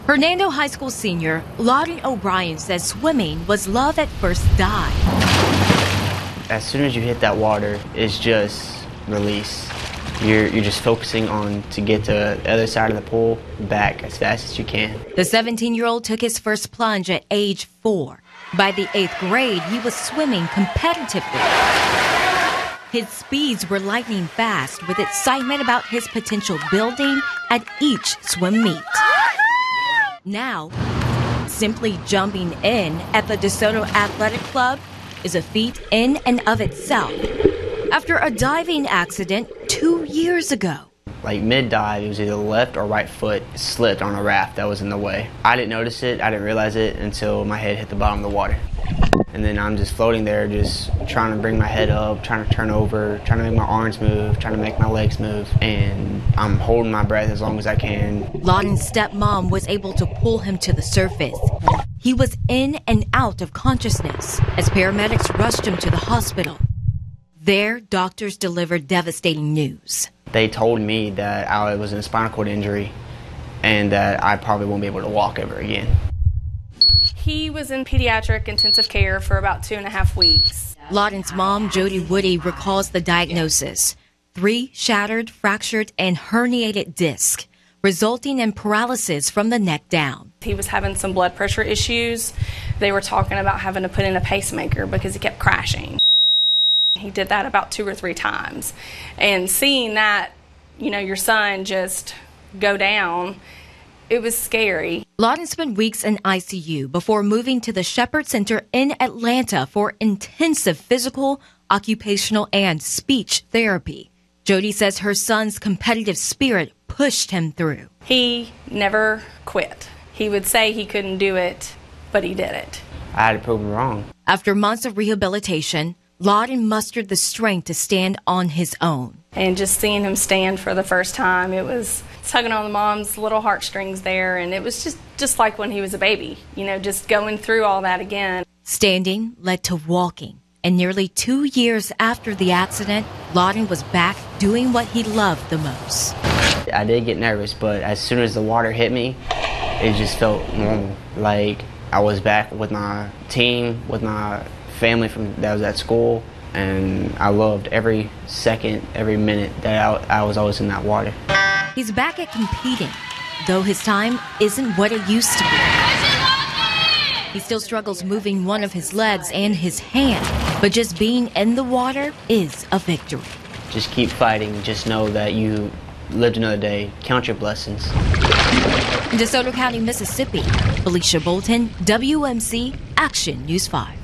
Hernando High School senior Lawton O'Brien says swimming was love at first dive. As soon as you hit that water, it's just release. You're just focusing on to get to the other side of the pool, back as fast as you can. The 17-year-old took his first plunge at age 4. By the 8th grade, he was swimming competitively. His speeds were lightning fast with excitement about his potential building at each swim meet. Now, simply jumping in at the DeSoto Athletic Club is a feat in and of itself. After a diving accident 2 years ago. Like mid-dive, it was either left or right foot slipped on a raft that was in the way. I didn't notice it, I didn't realize it until my head hit the bottom of the water. And then I'm just floating there, just trying to bring my head up, trying to turn over, trying to make my arms move, trying to make my legs move. And I'm holding my breath as long as I can. Lawton's stepmom was able to pull him to the surface. He was in and out of consciousness as paramedics rushed him to the hospital. There, doctors delivered devastating news. They told me that I was in a spinal cord injury and that I probably won't be able to walk ever again. He was in pediatric intensive care for about 2.5 weeks. Lawton's mom, Jody Woody, recalls the diagnosis: 3 shattered, fractured, and herniated discs, resulting in paralysis from the neck down. He was having some blood pressure issues. They were talking about having to put in a pacemaker because he kept crashing. He did that about 2 or 3 times. And seeing that, your son just go down, it was scary. Lawton spent weeks in ICU before moving to the Shepherd Center in Atlanta for intensive physical, occupational, and speech therapy. Jody says her son's competitive spirit pushed him through. He never quit. He would say he couldn't do it, but he did it. I had to prove him wrong. After months of rehabilitation, Lawton mustered the strength to stand on his own. And just seeing him stand for the first time, it was tugging on the mom's little heartstrings there, and it was just like when he was a baby, just going through all that again. Standing led to walking, and nearly 2 years after the accident, Lawton was back doing what he loved the most. I did get nervous, but as soon as the water hit me, it just felt normal. Like I was back with my team, with my family that was at school, and I loved every second, every minute that I was always in that water. He's back at competing, though his time isn't what it used to be. He still struggles moving one of his legs and his hand, but just being in the water is a victory. Just keep fighting. Just know that you lived another day. Count your blessings. In DeSoto County, Mississippi, Felicia Bolton, WMC Action News 5.